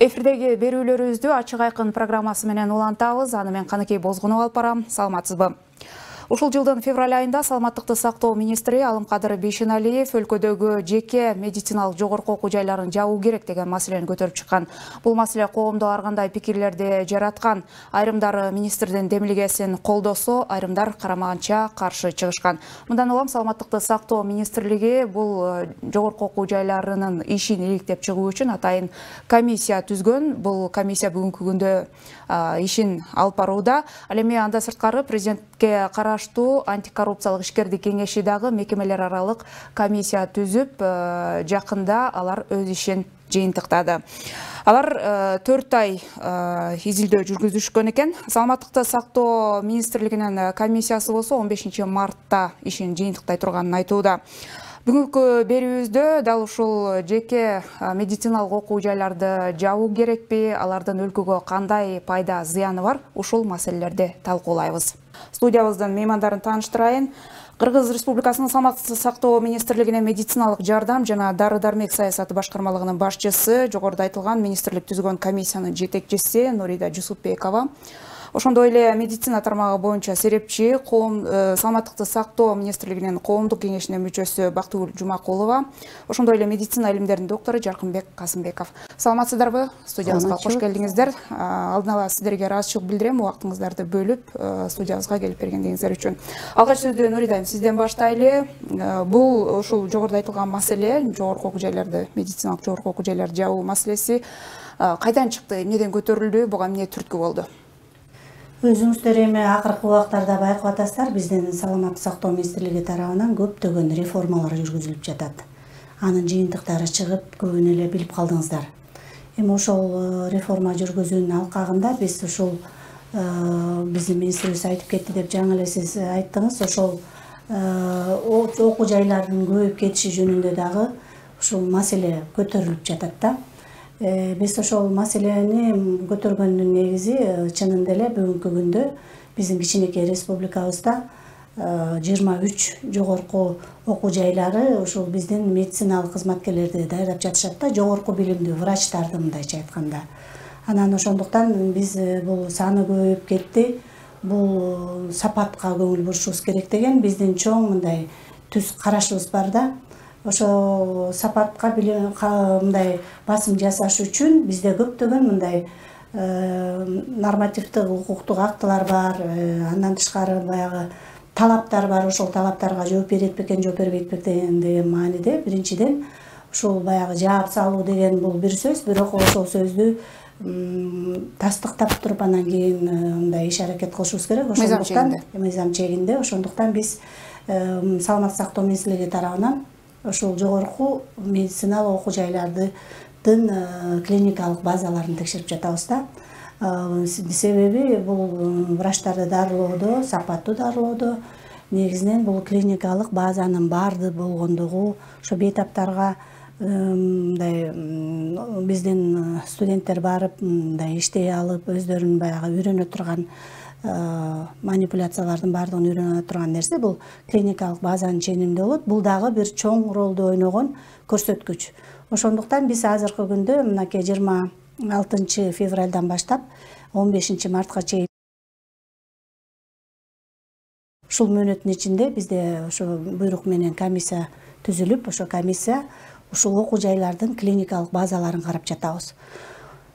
Эфирдеги берүүлөрүбүздү ачык айкын программасы менен улантабыз. Аны мен Каныкей Бозгунов алып барам. Саламатсызбы? Ушул жылдын февраль айында Саламаттыкты сактоо министри Алымкадыр Бейшеналиев өлкөдөгү жеке медициналык жогорку окуу жайларын жабуу керек деген маселени көтөрүп чыккан. Бул маселе коомдо ар кандай пикирлерди жараткан. Айрымдары министрдин демилгесин колдосо, айрымдар карамаганча каршы чыгышкан. Мындан улам Саламаттыкты сактоо министрлиги бул жогорку окуу жайларынын ишин иликтеп чыгуу үчүн атайын комиссия түзгөн. Бул комиссия бүгүнкү күндө ишин алып барууда. Ал эми анда сырткары президентке караштуу антикоррупциялык ишкердик кеңеши дагы мекемелер аралык комиссия түзүп, жакында алар өз ишин жыйынтыктады. Алар 4 ай изилдөө жүргүзүшкөн экен. Саламаттыкты сактоо министрлигинин комиссиясы болсо 15 мартта ишин жыйынтыктай турганын айтууда. Бүгүнкү берүүбүздө дал ушул жеке медициналык окуу жайларды жабуу керекпи, алардын өлкөгө кандай пайда зыяны бар, ушул маселелерди талкуулайбыз. Студиябыздын меймандарын тааныштырайын. Кыргыз Республикасынын Саламаттыкты сактоо министрлигинин медициналык жардам жана дары-дармек саясаты башкармалыгынын башчысы, жогоруда айтылган министрлик түзгөн комиссиянын жетекчиси Норида Жусупбекова. Ошондой эле медицина тармагы боюнча серепчи, Саламаттыкты сактоо министрлигинин коомдук кеңешинин мүчөсү Бактыгүл Жумакулова, ошондой эле медицина илимдеринин доктору Жаркынбек Касымбеков. Саламатсыздарбы? Студиябызга кош келдиңиздер. Алдын ала сиздерге ыраазычылык билдирем, убактыңыздарды бөлүп студиябызга келип бергендигиңиздер үчүн. Алгач сөздү Норида айым сизден баштайлы. Бул ушул жогоруда айтылган маселе, жогорку окуу жайларды, медициналык жогорку окуу жайларды жабуу маселеси кайдан чыкты, эмнеден көтөрүлдү, буга эмне түрткү болду? Өзүңүздөр эми акыркы убактарда байкап атасыздар, биздин Саламаттыкты сактоо министрлиги тарабынан көптөгөн реформалар жүргүзүлүп жатат. Анын жыйынтыктары чыгып, көбүн эле билип калдыңыздар. Эми ошол реформа жүргүзүүнүн алкагында биз ушул биздин министрибиз айтып кетти деп жаңы эле сиз айттыңыз. Ошол окуу жайлардын көбөйүп кетиши жөнүндө дагы ушул маселе көтөрүлүп жатат да. Биз ошол маселени көтөргөндүн негизи чынында эле бүгүнкү күндө биздин кичинекей республикабызда 23 жогорку окуу жайлары ушул биздин медициналык кызматкерлерди даярдап жатышат да, жогорку билимдүү врачтарды мындайча айтканда. Анан ошондуктан биз бул саны көбөйүп кетти, бул сапатка көңүл бурушубуз керек деген биздин чоң мындай түз карашыбыз бар да. Ошо сапатка мындай басым жасаш үчүн бизде көптөгөн мындай нормативдик укуктук актылар бар, андан тышкары баягы талаптар бар. Ошол талаптарга жооп берет бекен, жооп бербейт бекен деген мааниде биринчиден ушул баягы жаап салуу деген бул бир сөз, бирок ошол сөздү тастыктап туруп анан кийин мындай иш аракет кылышыбыз керек. Ошондуктан мыйзам чегинде, ошондуктан биз Саламаттыкты сактоо министрлиги тарабынан ошол жогорку медициналык окуу жайлардын клиникалык базаларын текшерип жатабыз да. Себеби бул врачтарды дарылоодо, сапаттуу дарылоодо негизинен бул клиникалык базанын барды болгондугу, ошо бейтаптарга мындай биздин студенттер барып мындай иштей алып, өздөрүн баягы үйрөнө турган манипуляциялардын бардыгын үйрөнө турган нерсе бул клиникалык базанын ченинде болот. Бул дагы бир чоң ролду ойногон көрсөткүч. Ошондуктан биз азыркы күндө мынакей 26 февралдан баштап 15 мартка чейин ушул мөөнөттүн ичинде бизде ошо буйрук менен комиссия түзүлүп, ошо комиссия ушул окуу жайлардын клиникалык базаларын карап жатабыз.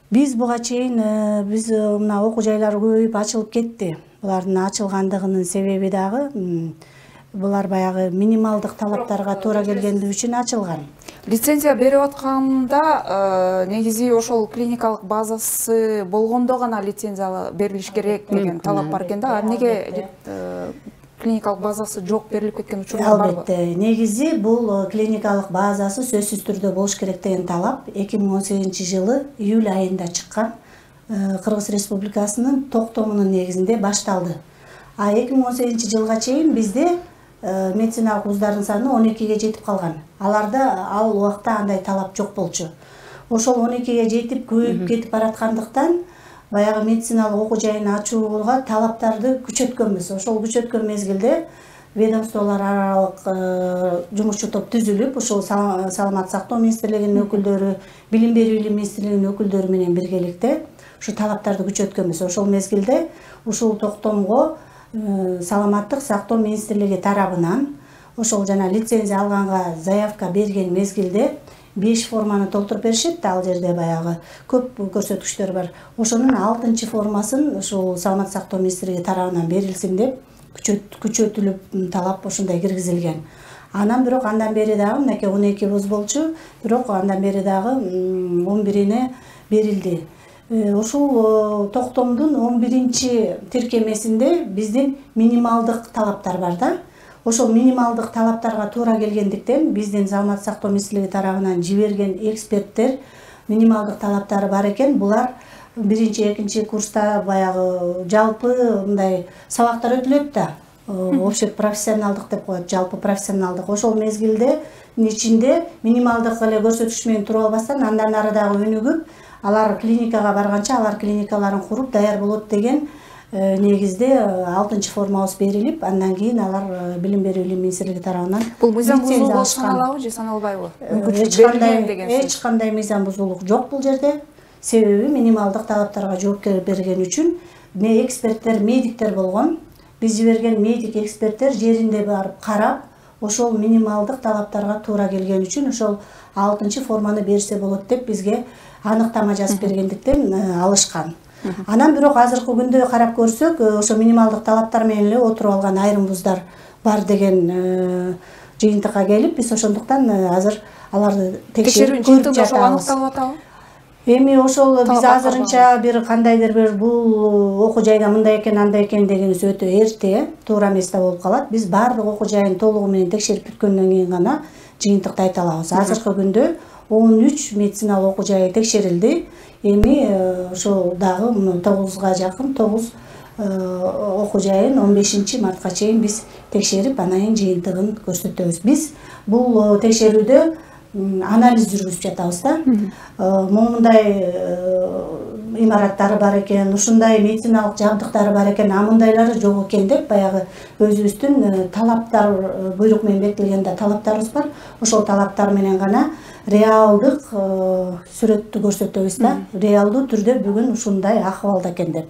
Биз буга чейин биз мына окуу жайлар көбөйүп ачылып кетти. Булардын ачылгандыгынын себеби дагы булар баягы минималдык талаптарга туура келгендиги үчүн ачылган. Лицензия берип атканда негизи ошол клиникалык базасы болгондо гана лицензия берилиш керек деген талап бар экен да. Эмнеге клиникалык базасы жок берилип кеткен учурлар барбы? Албетте, негизи бул клиникалык базасы сөзсүз түрдө болуш керек деген талап 2018 жылы июль айында чыккан Кыргыз Республикасынын токтомунун негизинде башталды. А 2018 жылга чейин бизде медициналык вуздардын саны 12ге жетип калган. Аларда ал убакта андай талап жок болчу. Ошол 12ге жетип көбөйүп кетип бараткандыктан баягы медициналык окуу жайын ачууга талаптарды күчөткөнбүз. Ошол күчөткөн мезгилде ведомстволар аралык жумушчу топ түзүлүп, ушул саламаттык сактоо министрлигинин өкүлдөрү, билим берүү министрлигинин өкүлдөрү менен биргеликте ушу талаптарды күчөткөнбүз. Ошол мезгилде ушул токтомго саламаттык сактоо министрлиги тарабынан ошол жана лицензия алганга заявка берген мезгилде 5 форманы толтуруп беришет. Ал жерде баягы көп көрсөткүчтөр бар. Ошонун 6 формасын ушул саламаттык сактоо министрлиги тарабынан берилсин деп күчөтүлүп талап ошондой киргизилген. Анан бирок андан бери дагы мынакей 12 вуз болчу, бирок андан бери дагы 11-ине берилди. Ушул токтомдун 11-тиркемесинде биздин минималдык талаптар бар да. Ошол минималдык талаптарга туура келгендиктен биздин саламаттык сактоо министрлиги тарабынан жиберген эксперттер минималдык талаптары бар экен. Булар 1-2 курста баягы жалпы мындай сабактар өтүлөт да. Общий профессионалдык деп коет, жалпы профессионалдык. Ошол мезгилде ичинде минималдык эле көрсөткүч менен туруп албастан андан ары дагы өнүгүп, алар клиникага барганча алар клиникаларын куруп даяр болот деген негизде 6 формабыз берилип, андан кийин алар билим берүү министрлиги тарабынан бул мыйзам бузулуп саналабы же саналбайбы? Эч кандай мыйзам бузулук жок бул жерде. Себеби минималдык талаптарга жооп берген үчүн эксперттер, медиктер болгон. Биз жиберген медик эксперттер жеринде барып карап, ошол минималдык талаптарга туура келген үчүн ошол 6 форманы берсе болот деп бизге аныктама жазып бергендиктен алышкан. Анан бирок азыркы күндө карап көрсөк, ошо минималдык талаптар менен эле отуруп алган айрым вуздар бар деген жыйынтыкка келип, биз ошондуктан азыр аларды текшерип көрүп жатабыз. Эми ошол биз азырынча бир кандайдыр бир бул окуу жайда мындай экен, андай экен дегенибиз өтө эрте, туура эместе болуп калат. Биз баардык окуу жайын толугу менен текшерип бүткөндөн кийин гана жыйынтыкты айта алабыз. Азыркы күндө 13 медициналык окуу жайы текшерилди. Эми ошол дагы 9га жакын 9 окуу жайын 15-мартка чейин биз текшерип, анан жыйынтыгын көрсөтөбүз. Биз бул текшерүүдө анализ жүргүзүп жатабыз да. Момундай имараттары бар экен, ушундай медициналык жабдыктары бар экен, мындайлары жок экен деп баягы өзүбүздүн талаптар, буйрук менен бекитилген талаптарыбыз бар. Ошол талаптар менен гана реалдык сүрөттү көрсөтөбүз да. Реалдуу түрдө бүгүн ушундай акыбалда экен деп.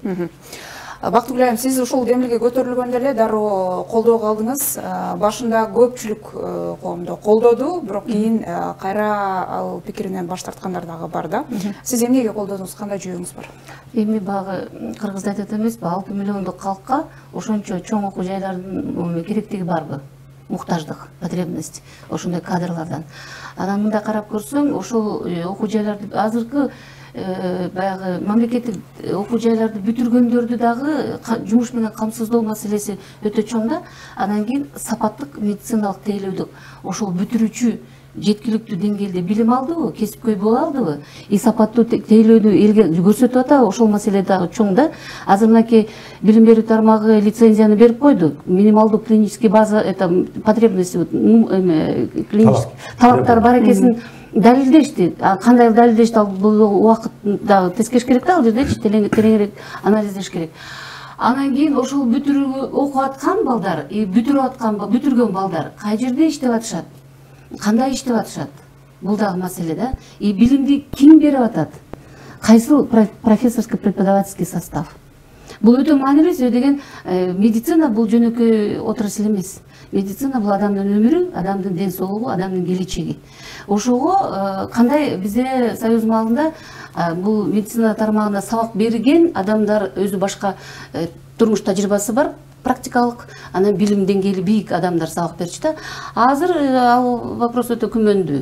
Бактыгүл айым, сиз ушул демилге көтөрүлгөндө эле дароо колдоого алдыңыз. Башында көпчүлүк коомдо колдоду, бирок кийин кайра ал пикиринен баш тарткандар дагы бар да. Сиз эмнеге колдодуңуз, кандай жүйөңүз бар? Эми багы кыргызда айтат эмеспи, 6 миллиондук калкка ошончо чоң окуу жайлардын керектиги барбы? Муктаждык, потребность ошондой кадрлардан. Анан мындай карап көрсөң, ошол окуу жайларды азыркы баягы мамлекеттик окуу жайларды бүтүргөндөрдү дагы жумуш менен камсыздоо маселеси өтө чоң да. Анан кийин сапаттык медициналык тейлөөдү ошол бүтүрүүчү жеткиликтүү деңгээлде билим алдыбы, кесипкөй боло алдыбы, сапаттуу тейлөөдү элге көрсөтүп атабы, ошол маселе дагы чоң да. Азыр мынакей билим берүү тармагы лицензияны берип койду. Минималдуу клинический база, потребности, клинический талаптар бар экенин далилдешти. Кандай далилдешти, бул убакыт дагы тескериш керек да, ал жердечи тереңирээк анализдеш керек. Анан кийин ошол бүтүрүүгө окуп аткан балдар, бүтүргөн балдар кай жерде иштеп атышат? Кандай иштеп атышат? Бул дагы маселе да. Билимди ким берип атат? Кайсыл профессорско-преподавательский состав? Бул өтө маанилүү, себеби деген медицина бул жөнөкөй отрасль эмес. Медицина бул адамдын өмүрү, адамдын ден соолугу, адамдын келечеги. Ошого кандай бизде союз маалында бул медицина тармагында сабак берген адамдар өзү башка турмуш тажрыйбасы бар, практикалык, анан билим деңгээли бийик адамдар сабак берчү да. Азыр ал вопрос өтө күмөндүү.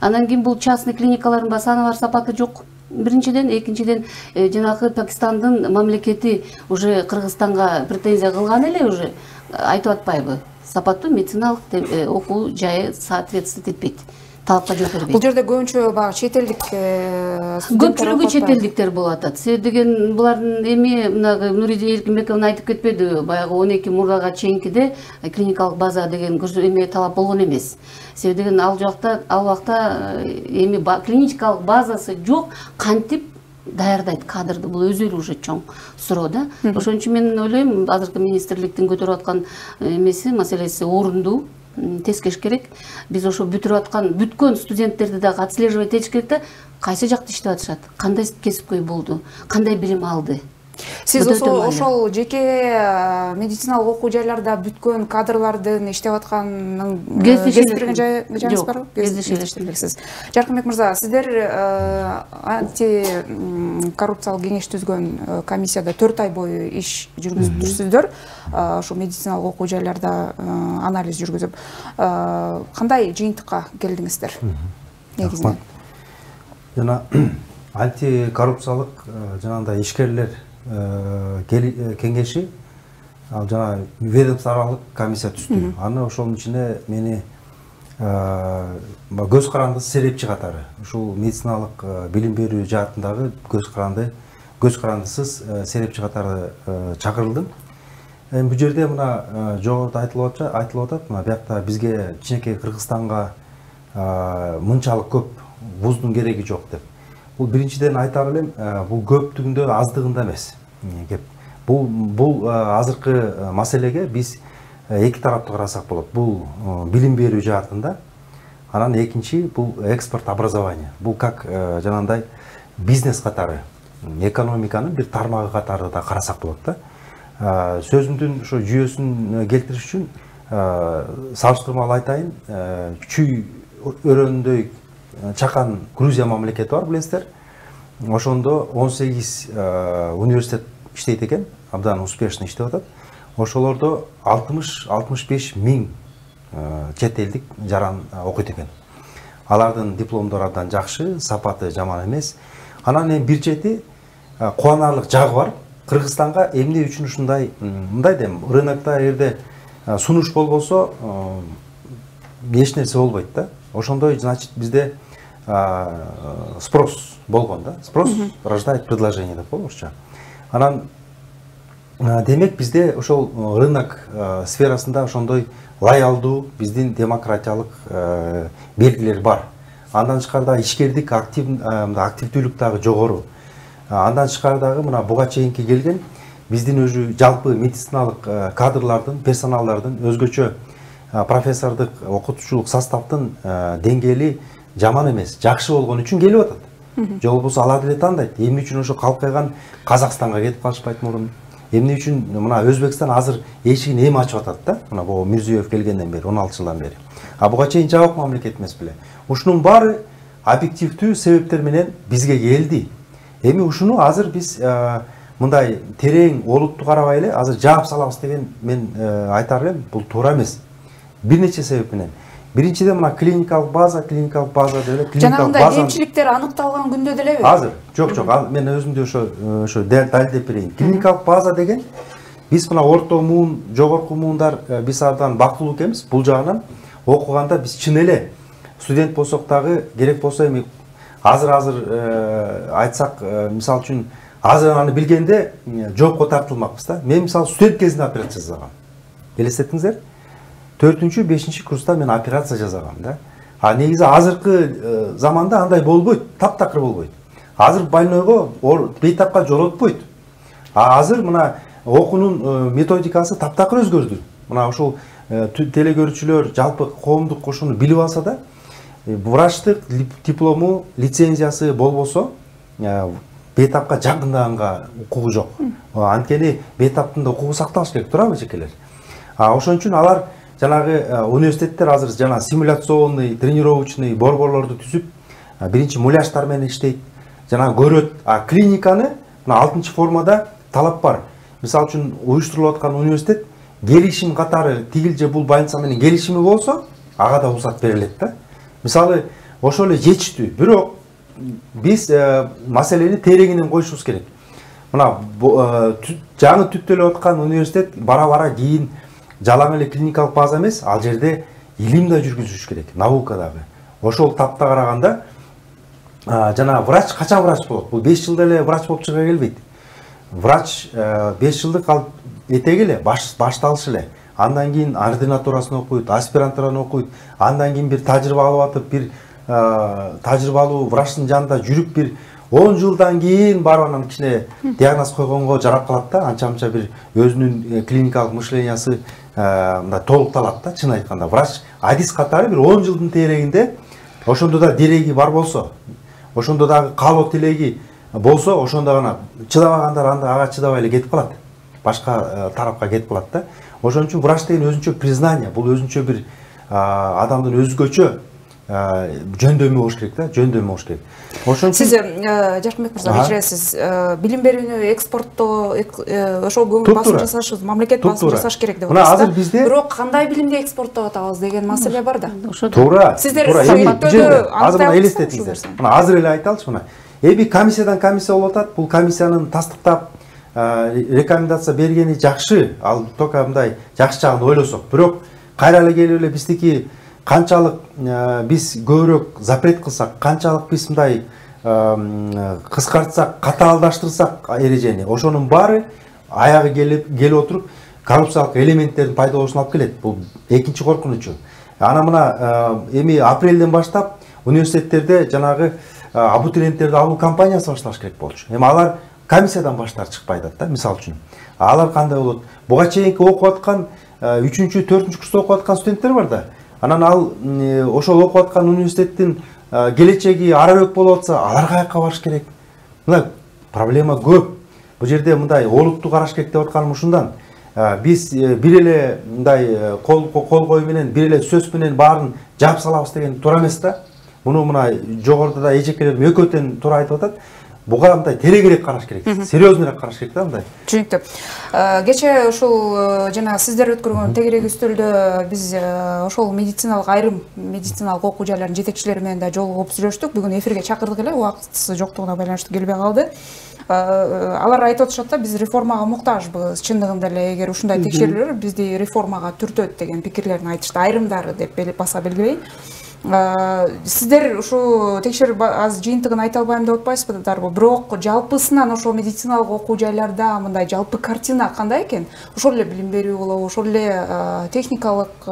Анан кийин бул частный клиникалардын саны бар, сапаты жок. Биринчиден, экинчиден жанагы Пакистандын мамлекети уже Кыргызстанга претензия кылган эле, уже айтып атпайбы? Сапаттуу медициналык окуу жайы соответствовать этпейт. Талапка жооп бербейт. Бул жерде көбүнчө баягы чет элдик көпчүлүгү чет элдиктер болуп атат. Себеби деген булардын эми мына Нуридин Эркинбековна айтып кетпедиби? Баягы 12 мурдага чейинкиде клиникалык база деген эме талап болгон эмес. Себеби деген ал убакта эми клиникалык базасы жок, кантип даярдайт кадрды, бул өзү эле уже чоң суроо да. Ошон үчүн мен ойлойм, азыркы министрликтин көтөрүп аткан эмеси, маселеси орундуу, тескеш керек. Биз ошо бүткөн студенттерди дагы отслеживать этиш керек да, кайсы жакта иштеп атышат, кандай кесипкөй болду, кандай билим алды. Сиз ошол жеке медициналык окуу жайларда бүткөн кадрлардын иштеп атканын кездештирген жайыңыз барбы? Кездешелештирбексиз. Жаркынбек мырза, сиздер антикоррупциялык кеңеш түзгөн комиссияда 4 ай бою иш жүргүзүп жүрсүздөр. Ошо медициналык окуу жайларда анализ жүргүзүп, кандай жыйынтыкка келдиңиздер? Негизинен. Жана антикоррупциялык жанагындай ишкерлер кеңеши, ал жана ведомствоаралык комиссия түздү. Аны ошонун ичине мени көз карандысы серепчи катары, ушул медициналык билим берүү жаатындагы көз карандысыз серепчи катары чакырылдым. Бул жерде мына жогоруда айтылып атат, мына биякта бизге кичинекей Кыргызстанга мынчалык көп вуздун кереги жок деп. Бул биринчиден айтар элем, бул көптүгүндө аздыгында эмес. Бул азыркы маселеге биз эки тараптуу карасак болот. Бул билим берүү жаатында, анан экинчи бул экспорт образование. Бул как жанагындай бизнес катары, экономиканын бир тармагы катары да карасак болот да. Сөзүмдүн ошо жүйөсүн келтириш үчүн салыштырмалуу айтайын, чүй өрөөндөй чакан Грузия мамлекети бар, билесиздер. Ошондо 18 университет иштейт экен, абдан успешно иштеп атат. Ошолордо 60-65 миң чет элдик жаран окуйт экен. Алардын дипломдору абдан жакшы, сапаты жаман эмес. Анан эми бир чети кубанарлык жагы бар. Кыргызстанга эмне үчүн ушундай, мындай дейм, рынокто эгерде сунуш болбосо эч нерсе болбойт да. Ошондой, значит, бизде спрос болгон да. Спрос рождает предложение деп орусча. Анан демек бизде ошол рынок сферасында ошондой лоялдуу биздин демократиялык белгилер бар. Андан тышкары ишкердик активдүүлүк дагы жогору. Андан тышкары дагы мына буга чейинки келген биздин өзү жалпы медициналык кадрлардын, персоналдардын өзгөчө профессордук, окутуучулук составдын деңгээли жаман эмес, жакшы болгон үчүн келип атат. Же болбосо алар деле тандайт. Эмне үчүн ошо калкайган Казакстанга кетип калышпайт мурун? Эмне үчүн мына Өзбекстан азыр эшигин эми ачып атат да? Мына бу Мирзиёев келгенден бери, 16 жылдан бери. Буга чейин жабык мамлекет эмес беле. Ушунун баары объективдүү себептер менен бизге келди. Эми ушуну азыр биз мындай терең олутту карабай эле азыр жаап салабыз деген мен айтар элем, бул туура эмес. Бир нече себеп менен. Биринчиден мына клиникалык база деле, жанагындай кемчиликтер аныкталган күндө делеби? Азыр жок, мен өзүмдү ошо далилдеп берейин. Клиникалык база деген биз мына орто муун, жогорку муундар биз абдан бактылуу экенбиз. Бул жагынан окуганда биз чын эле студент болсок дагы керек болсо эми азыр айтсак, мисалы үчүн азыр аны билгенде жоопко тартылмакпыз да. Мен мисалы студент кезинде операция жасагам. Элестеттиңиздер? 4-5 курста мен операция жасагам да. Негизи азыркы заманда андай болбойт, таптакыр болбойт. Азыр больнойго бейтапка жолотпойт. Азыр мына окуунун методикасы таптакыр өзгөрдү. Мына ушул телегөрүүчүлөр жалпы коомдук ошону билип алса да, врачтык диплому, лицензиясы болбосо бейтапка жакындаганга укугу жок. Анткени бейтаптын да укугу сакталыш керек, туурабы жекелер? Ошон үчүн алар жанагы университеттер азыр жана симуляционный, тренировочный борборлорду түзүп, биринчи муляждар менен иштейт, жана көрөт. Клиниканы 6 формада талап бар. Мисалы үчүн уюштурулуп аткан университет келишим катары тигил же бул больница менен келишими болсо, ага да уруксат берилет да. Мисалы ошол эле жетиштүү, бирок биз маселени тереңинен коюшубуз керек. Мына жаңы түптөлүп аткан университет бара-бара кийин жалаң эле клиникалык база эмес, ал жерде илим да жүргүзүш керек, наука дагы. Ошол тапта караганда жана врач качан врач болот? Бул 5 жылда эле врач болуп чыга келбейт. Врач 5 жылдык ал этеги эле башталыш эле. Андан кийин ординатурасын окуйт, аспирантураны окуйт, андан кийин бир тажрыйба алып атып, бир тажрыйбалуу врачтын жанында жүрүп бир 10 жылдан кийин барып анан кичине диагноз койгонго жарап калат да, анча-мынча бир өзүнүн клиникалык мышлениясы мындай толукталат да, чын айтканда. Врач адис катары бир 10 жылдын терегинде ошондо да дереги бар болсо, ошондо дагы каалоо тилеги болсо, ошондо гана чыдабагандар ага чыдабай эле кетип калат. Башка тарапка кетип калат да. Ошон үчүн врач деген өзүнчө признание, бул өзүнчө бир адамдын өзгөчө жөндөмү болуш керек да, жөндөмү болуш керек. Ошон сиз Жаркынбек мырза кечиресиз, билим берүүнү экспорттоо ошол көңүл басым жасашыбыз, мамлекет басым жасаш керек деп атасыз. Бирок кандай билимди экспорттоп атабыз деген маселе бар да. Туура. Сиздер азыр мына элестетиңиздер. Мына азыр эле айталычы мына. Эми комиссиядан комиссия болуп атат. Бул комиссиянын тастыктап рекомендация бергени жакшы. Ал только мындай жакшы жагын ойлосок. Бирок кайра эле келип эле биздики канчалык биз көбүрөөк запрет кылсак, канчалык биз мындай кыскартсак, катаалдаштырсак эрежени, ошонун баары аягы келип отуруп коррупциялык элементтердин пайда болушуна алып келет. Бул экинчи коркунучу. Ана мына эми апрелден баштап университеттерде жанагы абитуриенттерди алуу кампаниясы башталыш керек болчу. Эми алар комиссиядан баштар чыкпай атат да, мисалы үчүн. Алар кандай болот? Буга чейинки окуп аткан 3-4 курста окуп аткан студенттер бар да. Анан ал ошол окуп аткан университеттин келечеги арабек болуп атса, алар каяка барыш керек? Мына проблема көп. Бул жерде мындай олутту караш керек деп атканым ушундан. Биз бир эле мындай кол кою менен, бир эле сөз менен баарын жаап салабыз деген туура эмес да. Муну мына жогоруда да эжекелерим экөө тең туура айтып атат. Буга мындай тереңирээк караш керек, серьезныйраак караш керек да мындай. Түшүнүктүү. Кече ушул жана сиздер өткөргөн тегерек үстөлдө биз ошол медициналык айрым медициналык окуу жайларынын жетекчилери менен да жолугуп сүйлөштүк. Бүгүн эфирге чакырдык эле, убактысы жоктугуна байланыштуу келбей калды. Алар айтып атышат да, биз реформага муктажбыз. Чындыгында эле эгер ушундай текшерүүлөр бизди реформага түртөт деген пикирлерин айтышты. Айрымдары деп баса белгилейин. Сиздер ушу текшерип аз жыйынтыгын айта албайм деп атпайсыздарбы? Бирок жалпысынан ошол медициналык окуу жайларда мындай жалпы картина кандай экен? Ошол эле билим берүү болобу, ошол эле техникалык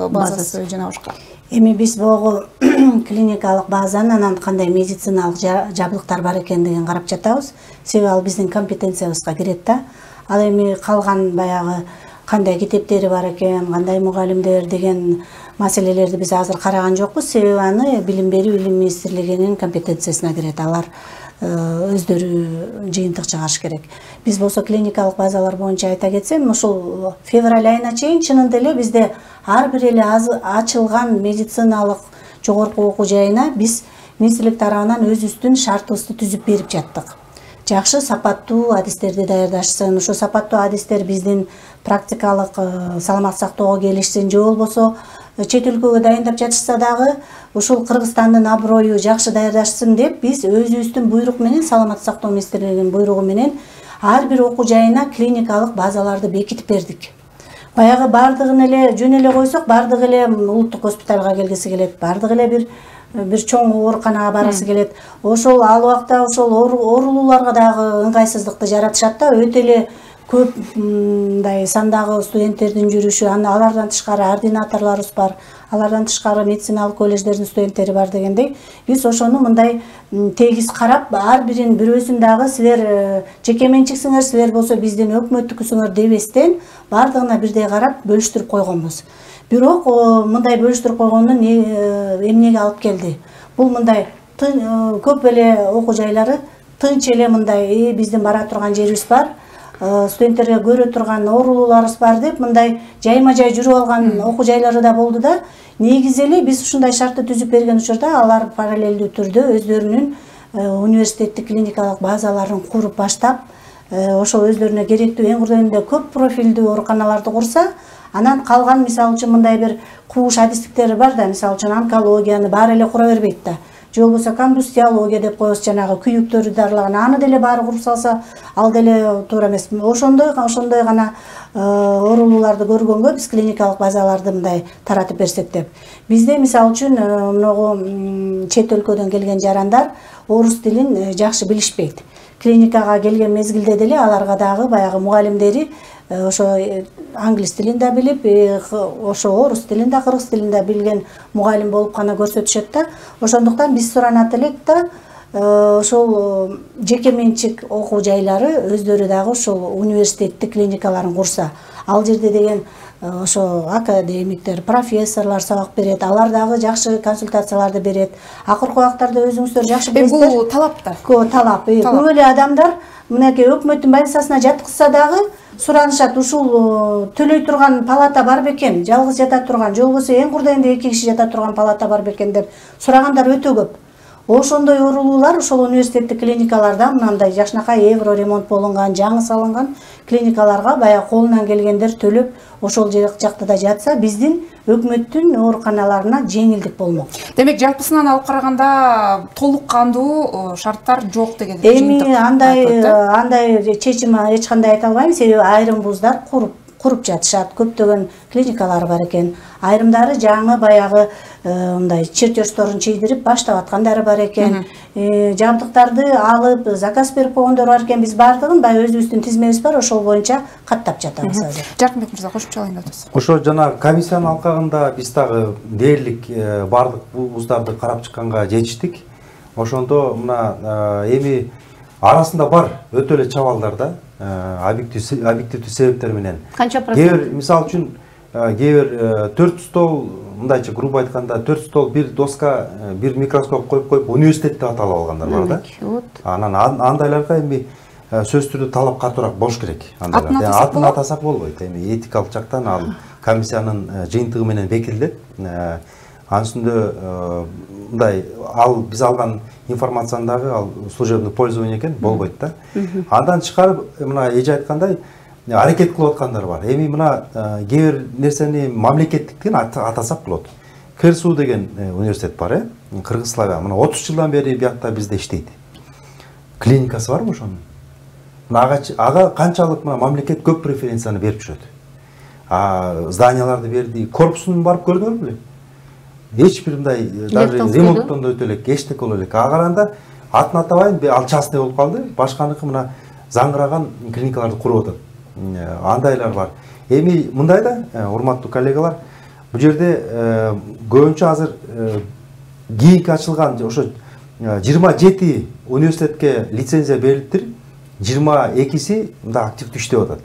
базасы жана башка. Эми биз богу клиникалык базаны анан кандай медициналык жабдыктар бар экендигин карап жатабыз. Себеби ал биздин компетенциябызга кирет да. Ал эми калган баягы кандай китептери бар экен, кандай мугалимдер деген маселелерди биз азыр караган жокпуз. Себеби аны билим берүү билим министрлигинин компетенциясына кирет. Алар өздөрү жыйынтык чыгарыш керек. Биз болсо клиникалык базалар боюнча айта кетсем, ушул февраль айына чейин чынында эле бизде ар бир эле ачылган медициналык жогорку окуу жайына биз министрлик тарабынан өзүбүздүн шартыбызды түзүп берип жаттык. Жакшы сапаттуу адистерди даярдашсын, ошо сапаттуу адистер биздин практикалык саламат сактоого келишсин, же болбосо чет өлкөгө дайындап жатышса дагы ушул Кыргызстандын аброю жакшы даярдашсын деп биз өзүбүздүн буйрук менен, саламат сактоо министрлигинин буйругу менен ар бир окуу жайына клиникалык базаларды бекитип бердик. Баягы бардыгын эле жөн эле койсок, бардыгы эле улуттук госпиталга келгиси келет, бардыгы эле бир чоң ооруканага барасы келет. Ошол ал убакта ошол оорулууларга дагы ыңгайсыздыкты жаратышат да, өтө эле көп мындай сандагы студенттердин жүрүшү, алардан тышкары ординаторлорубуз бар, алардан тышкары медициналык колледждердин студенттери бар дегендей, биз ошону мындай тегиз карап, ар бирин бирөөсүн дагы силер жеке менчиксиңер, силер болсо биздин өкмөттүкүсүңөр дебестен бардыгына бирдей карап бөлүштүрүп койгонбуз. Бирок мындай бөлүштүрүп койгондун эмнеге алып келди? Бул мындай көп эле окуу жайлары тынч эле мындай биздин бара турган жерибиз бар, студенттерге көрө турган оорулууларыбыз бар деп мындай жайма жай жүрүп алган окуу жайлары да болду да. Негизи эле биз ушундай шартты түзүп берген учурда алар параллелдүү түрдө өздөрүнүн университеттик клиникалык базаларын куруп баштап, ошол өздөрүнө керектүү эң курдөнүндө көп профилдүү ооруканаларды курса, анан калган мисалы үчүн мындай бир кууш адистиктери бар да, мисалы үчүн онкологияны баары эле кура бербейт да. Же болбосо комбустиология деп коебуз, жанагы күйүктөрдү дарылаган, аны деле баары куруп салса, ал деле туура эмес. Ошондой гана оорулууларды көргөнгө биз клиникалык базаларды мындай таратып берсек деп. Бизде мисалы үчүн могу чет өлкөдөн келген жарандар орус тилин жакшы билишпейт. Клиникага келген мезгилде деле аларга дагы баягы мугалимдери ошо англис тилин да билип, ошо орус тилин да, кыргыз тилин да билген мугалим болуп гана көрсөтүшөт да. Ошондуктан биз суранат элек да, ошол жеке менчик окуу жайлары өздөрү дагы ошол университеттик клиникаларын курса, ал жерде деген ошо академиктер, профессорлор сабак берет, алар дагы жакшы консультацияларды берет. Акыркы убактарда өзүңүздөр жакшы билесиздер. Бул талап да. Талап. Көп эле адамдар мынакей өкмөттүн больницасына жаткызса дагы суранышат, ушул төлөй турган палата бар бекен, жалгыз жата турган, же болбосо эң курдайында 2 киши жата турган палата бар бекен деп сурагандар өтө көп. Ошондой оорулуулар ошол университеттик клиникаларда мынандай жакшынакай евро ремонт болунган, жаңы салынган клиникаларга баягы колунан келгендер төлөп ошол жакта да жатса, биздин өкмөттүн ооруканаларына жеңилдик болмок. Демек, жалпысынан алып караганда толук кандуу шарттар жок деген. Эми андай чечим эч кандай айта албайм, себеби айрым вуздар куруп жатышат, көптөгөн клиникалар бар экен. Айрымдары жаңы баягы мындай чертежторун чийдирип баштап аткандары бар экен. Жабдыктарды алып, заказ берип койгондор бар экен. Биз бардыгын баягы өзүбүздүн тизмебиз бар, ошол боюнча каттап жатабыз азыр. Жаркынбек мырза, кошумча алайын деп атасыз. Ошо жана комиссиянын алкагында биз дагы дээрлик бардык вуздарды карап чыкканга жетиштик. Ошондо мына эми арасында бар өтө эле чабалдар да, объективдүү себептер менен. Канча процент? Мисалы үчүн кээ бир 4 стол, мындайча грубо айтканда 4 стол, 1 доска, 1 микроскоп коюп университет деп аталып алгандар бар да. Анан андайларга эми сөзсүз түрдө талап катуураак болуш керек. Атын атасак болбойт. Эми этикалык жактан ал комиссиянын жыйынтыгы менен бекитилет. Анын үстүндө мындай ал биз алган информацияны дагы ал служебный пользование экен, болбойт да. Андан чыгарып мына эже айткандай аракет кылып аткандар бар. Эми мына кээ бир нерсени мамлекеттиктен атасак болот. Керсу деген университет бар, Кыргызстанда. Мына 30 жылдан бери биякта бизде иштейт. Клиникасы барбы ошонун? Ага канчалык мына мамлекет көп преференцияны берип жүрөт. Зданияларды берди, корпусун барып көрдүңөр беле? Эч бир мындай даже ремонттон да өтө элек, эчтеке боло элек. Агаранда атын атабайын, ал частный болуп калды. Башканыкы мына заңгыраган клиникаларды куруп атат. Андайлар бар. Эми мындай да, урматтуу коллегалар, бул жерде көбүнчө азыр кийинки ачылган ошо 27 университетке лицензия берилиптир. 22си мында активдүү иштеп атат.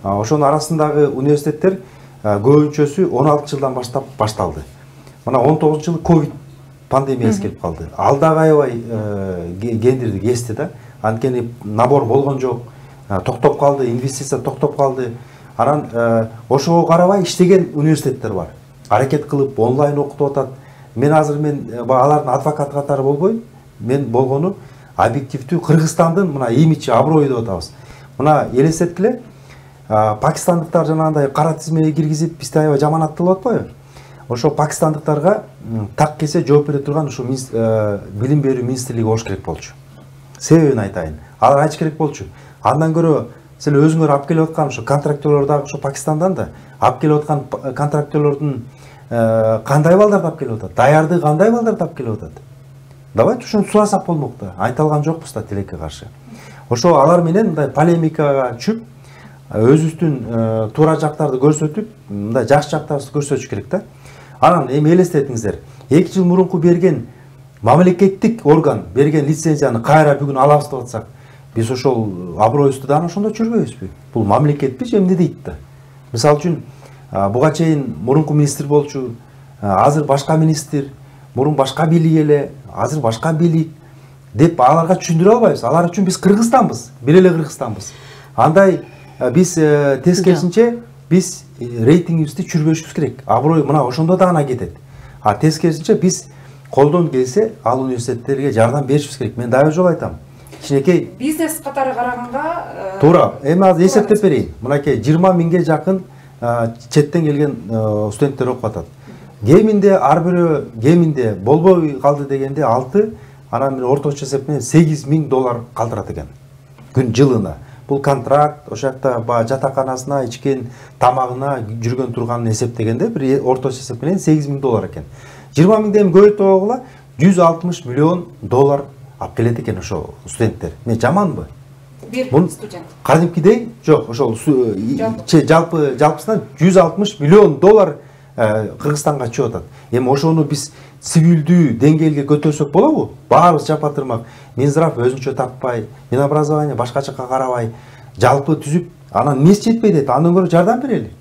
Ошонун арасындагы университеттер көбүнчөсү 16 жылдан баштап башталды. Мына 19 жылы ковид пандемиясы келип калды. Ал дагы аябай кендирди, кести да. Анткени набор болгон жок, токтоп калды, инвестиция токтоп калды. Анан ошого карабай иштеген университеттер бар. Аракет кылып онлайн окутуп атат. Мен азыр алардын адвокаты катары болбойм. Мен болгону объективдүү Кыргызстандын мына имиджи, аброю деп атабыз. Мына элестеткиле, пакистандыктар жанагындай кара тизмеге киргизип бизди аябай жаман атталып атпайбы? Ошо пакистандыктарга так келсе жооп бере турган ушу билим берүү министрлиги болуш керек болчу. Себебин айтайын. Алар айтыш керек болчу. Андан көрө силер өзүңөр алып келип аткан ушу контрактерлор дагы ушу Пакистандан да алып келип аткан контрактерлордун кандай балдарды алып келип атат? Даярды кандай балдарды алып келип атат? Давайте ушуну сурасак болмок да. Айта алган жокпуз да тилекке каршы. Ошо алар менен мындай полемикага чүп, өзүбүздүн туура жактарды көрсөтүп, мындай жакшы жактарыбызды көрсөтүш керек да. Анан эми элестетиңиздер, 2 жыл мурунку берген мамлекеттик орган берген лицензияны кайра бүгүн алабыз деп атсак, биз ошол аброюбузду да ошондо жүрбөйбүзбү? Бул мамлекетпи же эмне дейт да? Мисалы үчүн, буга чейин мурунку министр болчу, азыр башка министр, мурун башка бийлик эле, азыр башка бийлик деп аларга түшүндүрө албайбыз. Алар үчүн биз Кыргызстанбыз, бир эле Кыргызстанбыз. Андай биз тескерисинче биз рейтингибизди чүрбөшүбүз керек. Аброй мына ошондо да гана кетет. Тескерисинче биз колдон келсе ал университеттерге жардам беришибиз керек. Мен дагы жолу айтам. Кичинекей бизнес катары караганда туура. Эми азыр эсептеп берейин. Мынакей 20 миңге жакын четтен келген студенттер окуп атат. Кеминде ар бирөө кеминде болбой калды дегенде 6, анан бир орточо эсеп менен $8,000 калтырат экен. Күн жылына. Бул контракт, ошол жакта жатаканасына, ичкен тамагына жүргөн турганын эсептегенде бир орточо эсеп менен $8,000 экен. 20 миңден көбөйтөгөла $160 миллион алып келет экен ошо студенттер. Мен жаманбы? Бир студент. Кадимкидей жок, ошол жалпысынан $160 миллион Кыргызстанга чыгып атат. Эми ошону биз цивилдүү деңгээлге көтөрсөк болобу? Баарыбыз жапа-тырмак Минздрав өзүнчө таппай, Минобразование башка жакка карабай, жалпы түзүп, анан эмнеси жетпей дейт, андан көрө жардам берели.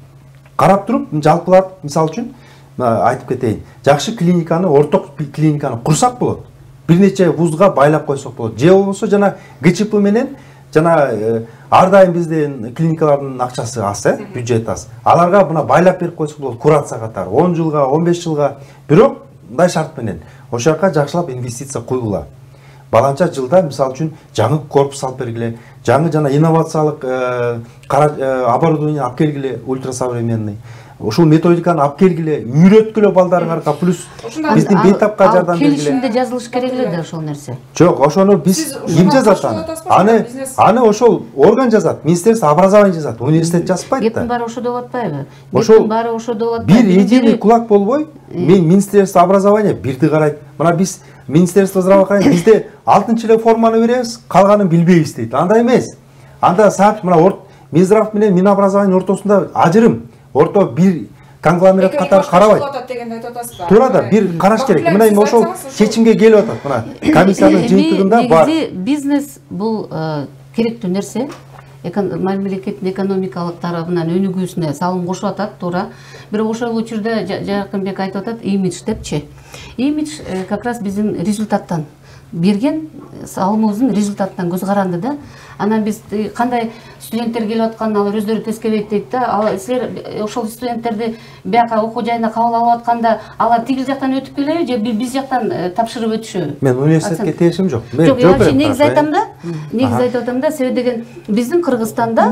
Карап туруп, жалпылап, мисалы үчүн айтып кетейин. Жакшы клиниканы, орток клиниканы курсак болот. Бир нече вузга байлап койсок болот. Же болбосо жана ГЧП менен жана ар дайым биздин клиникалардын акчасы аз, бюджет аз. Аларга мына байлап берип койсок болот, курация катары 10 жылга, 15 жылга. Бирок мындай шарт менен ошол жака жакшылап инвестиция куйгула. Баланча жылда мисалы үчүн жаңы корпус алып бергиле, жаңы жана инновациялык оборудование алып келгиле, ультрасовременный. Ошол методиканы алып келгиле, үйрөткүлө балдарыңарга, плюс биздин бейтапка жардам бергиле. Келишимде жазылыш керек эле да ошол нерсе. Жок, ошону биз ким жазат аны? Аны ошол орган жазат, Министерство образования жазат, университет жазбайт да. Кептин баары ошо деп атпайбы? Ошол Кептин баары ошо деп атпайбы? Бир единый кулак болбой, мен Министерство образования бирди карайт. Мына биз Министерство здравоохранения бизде 6-эле форманы беребиз, калганын билбейбиз дейт. Андай эмес. Анда саап мына Минздрав менен Минобразование ортосунда ажырым. Орто бир конгломерат катары карабайт. Туура да, бир караш керек. Мына эми ошол чечимге келип атат. Мына комиссиянын жыйынтыгында бар. Негизи бизнес бул керектүү нерсе. Мамлекеттин экономикалык тарабынан өнүгүүсүнө салым кошуп атат, туура. Бирок ошол учурда Жакынбек айтып атат, имидж депчи. Имидж как раз биздин результаттан берген салымыбыздын результатынан көз каранды да. Анан биз кандай студенттер келип атканын алар өздөрү тескебейт дейт да. Ал силер ошол студенттерди бияка окуу жайына кабыл алып атканда алар тигил жактан өтүп келеби же биз жактан тапшырып өтүшөбү? Мен университетке тиешим жок. Жок, вообще негизи айтам да. Негизи айтып атам да, себеби деген биздин Кыргызстанда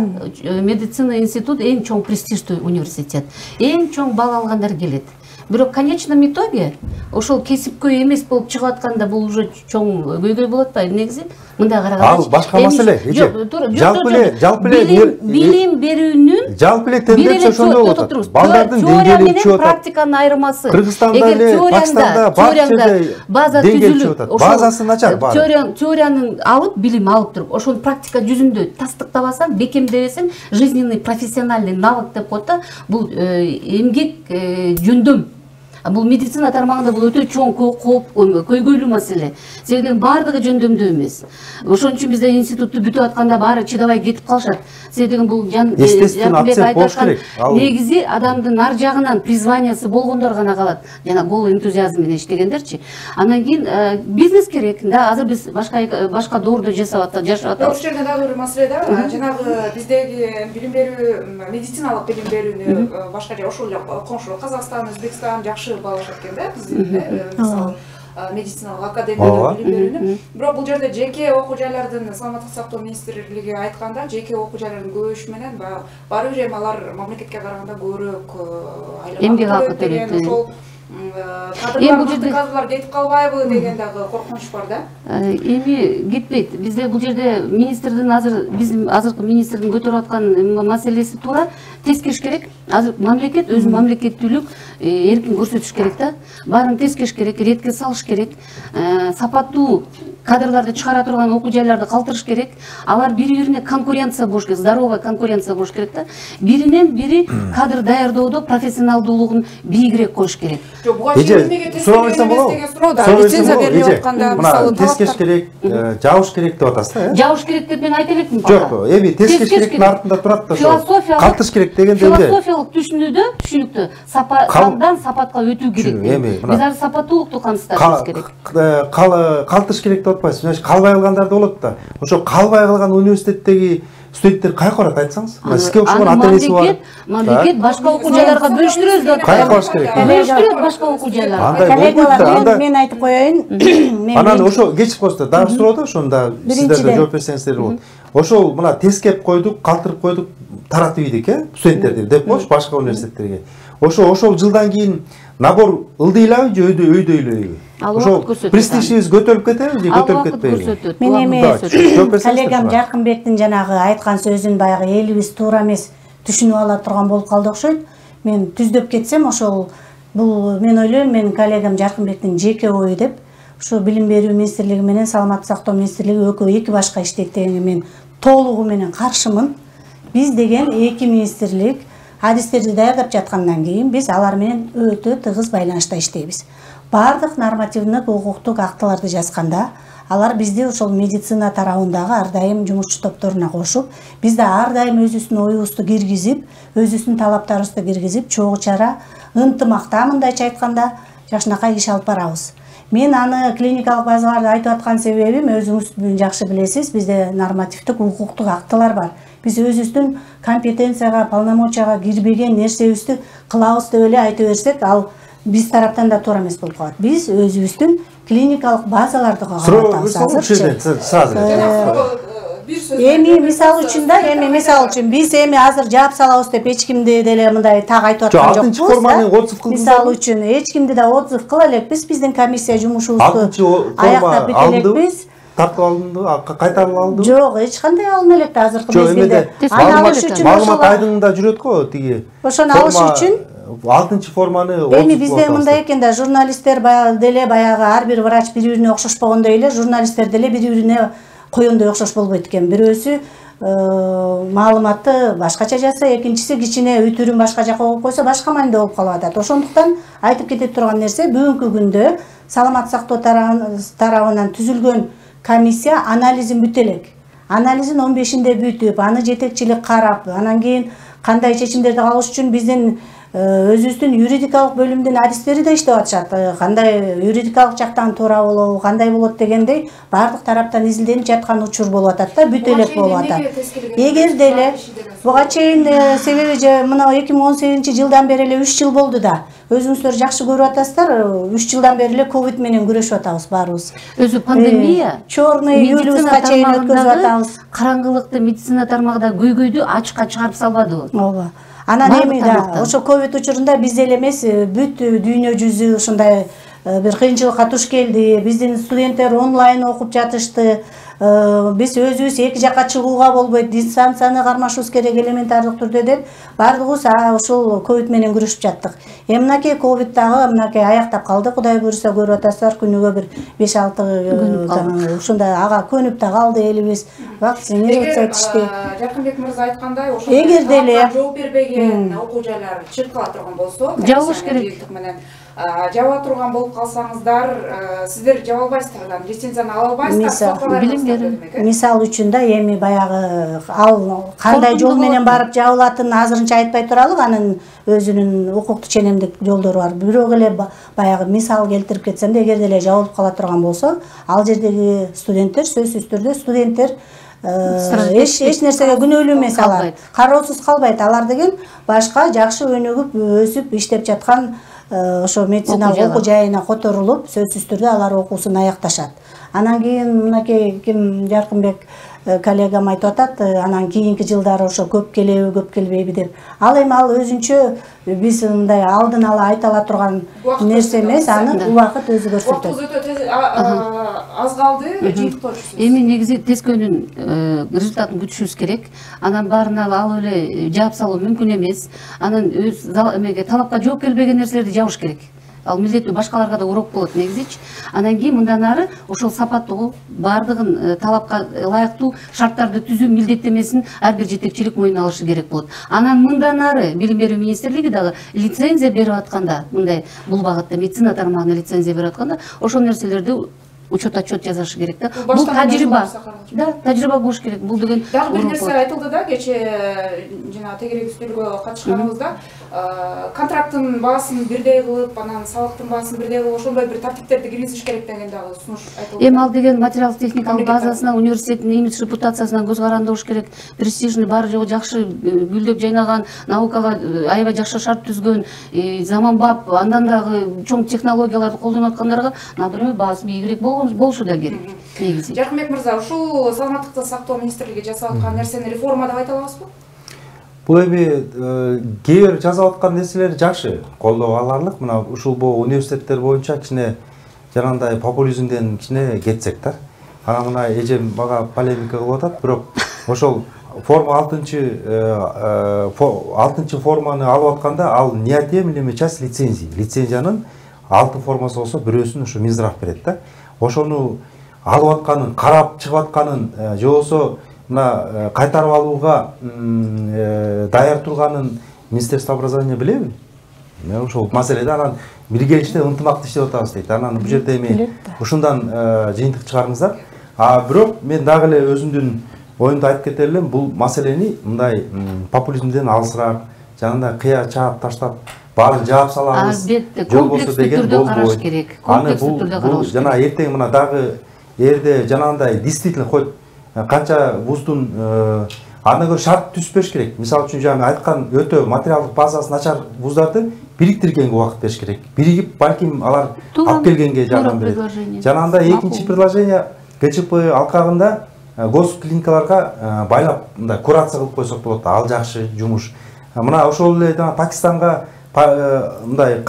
медицина институт эң чоң престиждүү университет. Эң чоң балл алгандар келет. Бирок конечном итоге ошол кесипкөй эмес болуп чыгып атканда бул уже чоң көйгөй болот атпайбы негизи? Мындай караганда. Ал башка маселе. Жалпы эле билим берүүнүн жалпы эле тенденция ошондой болуп атат. Балдардын деңгээли өчүп атат. Практиканын айырмасы. Кыргызстанда эле, Пакистанда база түзүлүп, базасы начар баары. Теорияны алып, билим алып туруп, ошол практика жүзүндө тастыктабасаң, бекемдебесең, жизненный профессиональный навык деп коет да, бул эмгек жөндөм. Бул медицина тармагында бул өтө чоң көйгөйлүү маселе. Себеби бардыгы жөндөмдүү эмес. Ошон үчүн бизде институтту бүтүп атканда баары чыдабай кетип калышат. Себеби бул Жакынбек айткан негизи адамдын ар жагынан призваниясы болгондор гана калат. Жана гол энтузиазм менен иштегендерчи. Анан кийин бизнес керек да. Азыр биз башка доордо жашап атабыз. Ошол жерде дагы бир маселе да. Жанагы биздеги билим берүү, медициналык билим берүүнү башка же ошол коңшу Казакстан, Өзбекстан жакшы балашат экен да биздин мисалы медициналык академиялар билим берүүнү. Бирок бул жерде жеке окуу жайлардын саламаттык сактоо министрлиги айтканда, жеке окуу жайлардын көбөйүшү менен баары бир алар мамлекетке караганда көбүрөөк эмгек акы төлөйт. Ошол кадрлар кетип калбайбы деген дагы коркунуч бар да. Эми кетпейт. Бизде бул жерде министрдин биздин азыркы министрдин көтөрүп аткан маселеси туура. Тескеш керек. Азыр мамлекет өзүнүн мамлекеттүүлүк эркин көрсөтүш керек да. Баарын тескеш керек, ретке салыш керек. Сапаттуу кадрларды чыгара турган окуу жайларды калтырыш керек. Алар бири-бирине конкуренция болуш керек, здоровая конкуренция болуш керек да. Биринен бири кадр даярдоодо профессионалдуулугун бийигирээк коюш керек. Сурабайсам болобу? Лицензия берилип атканда мисалы тескеш керек, жабыш керек деп атасыз да? Жабыш керек деп мен айта элекмин. Жок, эми тескеш керектин артында турат да ошол. Калтырыш керек дегенде философиялык түшүнүктү сапаттан сапатка өтүү керек. Биз азыр сапаттуулукту камсыздашыбыз керек. Калтырыш керек деп атпайсыз. Значит, калбай калгандар да болот да. Ошо калбай калган университеттеги студенттер кайка барат айтсаңыз? Сизге окшогон ата-энеси бар. Мамлекет башка окуу жайларга бөлүштүрөбүз деп кайка барыш керек. Бөлүштүрөт башка окуу жайларга. Коллегалар, мен айтып коеюн. Анан ошо кечип койсуздар. Дагы суроо да, ошондо сиздер да жооп берсеңиздер болот. Ошол мына тескеп койдук, калтырып койдук, таратып ийдик, студенттерди деп коюш башка университеттерге. Ошол жылдан кийин набор ылдыйлабы же өйдөйлөбү? Ошол престижибиз көтөрүп кетеби же көтөрүп кетпейби? Мен эми коллегам Жакынбектин жанагы айткан сөзүн баягы элибиз туура эмес түшүнүп ала турган болуп калды окшойт. Мен түздөп кетсем ошол бул мен ойлойм, мен коллегам Жакынбектин жеке ою деп, ошо билим берүү министрлиги менен саламаттык сактоо министрлиги экөө эки башка иштейт дегенге мен толугу менен каршымын. Биз деген эки министрлик адистерди даярдап жаткандан кийин биз алар менен өтө тыгыз байланышта иштейбиз. бардык нормативдик укуктук актыларды жазганда алар бизди ошол медицина тарабындагы ар дайым жумушчу топторуна кошуп, биз да ар дайым өзүбүздүн оюбузду киргизип, өзүбүздүн талаптарыбызды киргизип, чогуу чара ынтымакта, мындайча айтканда, жакшынакай иш алып барабыз. Мен аны клиникалык базаларды айтып аткан себебим, өзүңүз жакшы билесиз, бизде нормативдик укуктук актылар бар. Биз өзүбүздүн компетенцияга, полномочияга кирбеген нерсебизди кылабыз деп эле айта берсек, ал биз тараптан да туура эмес болуп калат. Биз өзүбүздүн клиникалык базаларды каратабыз азыр. Эми мисал үчүн биз эми азыр жаап салабыз деп эч кимди деле мындай так айтып аткан жокпуз. 6-форманы отзыв кылдыңызбы? Мисал үчүн эч кимди да отзыв кыла элекпиз. Биздин комиссия жумушубузду аяктап бүт элекпиз. Тартып алынды, кайтарып алынды? Жок, эч кандай алына элек азыркы мезгилде. Аны алыш үчүн маалымат айдыңында жүрөт го тиги. Ошону алыш үчүн 6-форманы эми бизде мындай экен да, журналисттер деле баягы ар бир врач бири-бирине окшошпогондой эле, журналисттер деле бири-бирине коёндой окшош болбойт экен. Бирөөсү маалыматты башкача жазса, экинчиси кичине өтүрүн башка жака коюп койсо башка маанилде болуп калып атат. Ошондуктан айтып кетип турган нерсе, бүгүнкү күндө саламат сактоо тарабынан түзүлгөн комиссия анализин бүт элек. Анализин 15-inde бүтүп, аны жетекчилик карап, анан кийин кандай чечимдерди алыш үчүн биздин өзүбүздүн юридикалык бөлүмдүн адистери да иштеп атышат. Кандай юридикалык жактан туура болобу, кандай болот дегендей бардык тараптан изилденип жаткан учур болуп атат да, бүт элек болуп атат. Эгер деле буга чейин себеби мына 2018-жылдан бери эле 3 жыл болду да. Өзүңүздөр жакшы көрүп атасыздар, 3 жылдан бери эле ковид менен күрөшүп атабыз баарыбыз. Өзү пандемия чорный июльга чейин өткөзүп атабыз. Караңгылыкты медицина тармагында көйгөйдү ачыкка чыгарып салбадыбы? Ооба. Анан эми да ошо ковид учурунда биз эле эмес, бүт дүйнө жүзү ушундай бир кыйынчылыкка туш келди. Биздин студенттер онлайн окуп жатышты. Биз өзүбүз эки жакка чыгууга болбойт, дистанцияны кармашыбыз керек элементардык түрдө деп бардыгыбыз ушул ковид менен күрөшүп жаттык. Мынакей ковид дагы мынакей аяктап калды. Кудай буйруса көрүп атасыздар, күнүгө бир 5-6 ушундай ага көнүп да калды элибиз. Вакцинироваться этишти. Жаркынбек мырза айткандай, ошол эгер деле жооп бербеген окуу жайлар чыркала турган болсо, жабылыш керек. Жаба турган болуп калсаңыздар, сиздер жаба албайсыздар, лицензияны ала албайсыздар. Мисал үчүн да эми баягы ал кандай жол менен барып жабылатын азырынча айтпай туралык, анын өзүнүн укуктук ченемдик жолдору бар. Бирок эле баягы мисал келтирип кетсем да, эгер деле жабылып кала турган болсо, ал жердеги студенттер сөзсүз түрдө эч нерсеге күнөөлүү эмес, алар кароосуз калбайт. Алар деген башка жакшы өнүгүп өсүп иштеп жаткан ошо медициналык окуу жайына которулуп, сөзсүз түрдө алар окуусун аякташат. Анан кийин мынакей ким Жаркынбек коллегам айтып атат, анан кийинки жылдары ошо көп келеби, көп келбейби деп. Ал эми ал өзүнчө биз мындай алдын ала айта ала турган нерсе эмес, аны убакыт өзү көрсөтөт. Аз калды, жыйынтыктоо жүрсүз. Эми негизи тескөөнүн результатын күтүшүбүз керек. Анан баарына алып эле жаап салуу мүмкүн эмес. Анан өз эмеге талапка жооп келбеген нерселерди жабыш керек. Ал милдеттүү башкаларга да урок болот негизичи. Анан кийин мындан ары ошол сапаттуу бардыгын талапка ылайыктуу шарттарды түзүү милдеттемесин ар бир жетекчилик мойнуна алышы керек болот. Анан мындан ары Билим берүү министрлиги дагы лицензия берип атканда, мындай бул багытта медицина тармагына лицензия берип атканда, ошол нерселерди учет жазышы керек да. Бул тажрыйба. Да, тажрыйба болуш керек. Бул деген дагы бир нерсе айтылды да, кече жана тегерек үстөлгө катышканыбызда, контракттын баасын бирдей кылып, анан салыктын баасын бирдей кылып, ошондой бир тартиптерди киргизиш керек деген дагы сунуш айтылды. Эми ал деген материалдык техникалык базасына, университеттин имидж репутациясынан көз каранды болуш керек. Престижный, баары жогу жакшы гүлдөп жайнаган, наукага аябай жакшы шарт түзгөн, заманбап, андан дагы чоң технологияларды колдонуп аткандарга, например, баасы бийигирээк болушу да керек. Негизи. Жаркынбек мырза, ушул саламаттыкты сактоо министрлиги жасап аткан нерсени реформа деп айта алабызбы? Бул эми кээ бир жасап аткан нерселер жакшы, колдоо аларлык. Мына ушул университеттер боюнча кичине жанагындай популизмден кичине кетсек да. Анан мына эжем мага полемика кылып атат, бирок ошол форма 6-чы форманы алып атканда ал неотъемлемая часть лицензии. Лицензиянын 6 формасы болсо бирөөсүн ушу Минздрав берет да. Ошону алып атканын, карап чыгып атканын, же болсо мына кайтарып алууга даяр турганын Министерство образования билеби? ошол маселеде анан биргелиште ынтымакты иштеп атабыз дейт. Анан бул жерде эми ушундан жыйынтык чыгарыңыздар. Бирок мен дагы эле өзүмдүн оюмду айтып кетер элем, бул маселени мындай популизмден алысыраак, жанагындай кыя чаап таштап баарын жаап салабыз. Комплекстүү түрдө караш керек. Комплекстүү түрдө караш керек. Жана эртең мына дагы эрде жанагындай действительно хоть канча вуздун андын көрө шарт түзбөш керек. Мисалы үчүн жаңы айткан өтө материалдык базасы начар вуздарды бириктиргенге убакыт бериш керек. Биригип, балким алар алып келгенге жардам берет. Жанагындай экинчи предложение ГЧП алкагында госклиникаларга байлап мындай курация кылып койсок болот. Ал жакшы жумуш. Мына ошол эле Пакистанга мындай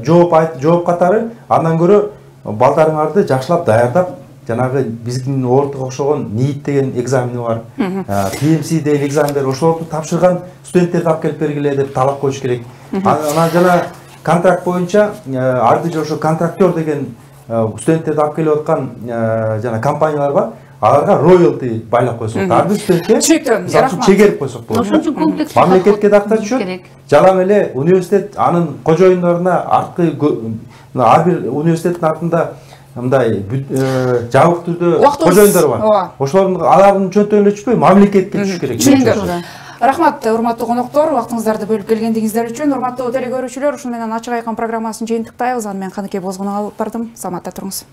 жооп катары андан көрө балдарыңарды жакшылап даярдап, жанагы биздин ортого окшогон НИИТ деген экзамени бар, PMC деген экзамендер, ошолорду тапшырган студенттерди алып келип бергиле деп талап коюш керек. Анан жана контракт боюнча арды же ошо контрактер деген студенттерди алып келип аткан жана компаниялар бар. Аларга роялти байлап койсок, арды студентке чегерип койсок болот. Ошон үчүн комплекс мамлекетке да акча түшөт. Жалаң эле университет анын кожоюндоруна арткы ар бир университеттин артында мындай жабык түрдө кожоюндар бар. Ошолордун алардын чөнтөгүнө түшпөй мамлекетке түшүш керек. Рахмат, урматтуу коноктор, убактыңыздарды бөлүп келгендиңиздер үчүн. Урматтуу телекөрүүчүлөр, ушун менен ачык айкын программасын жыйынтыктайбыз. Аны мен Каныкей Бозгунова алып бардым. Саламатта туруңуз.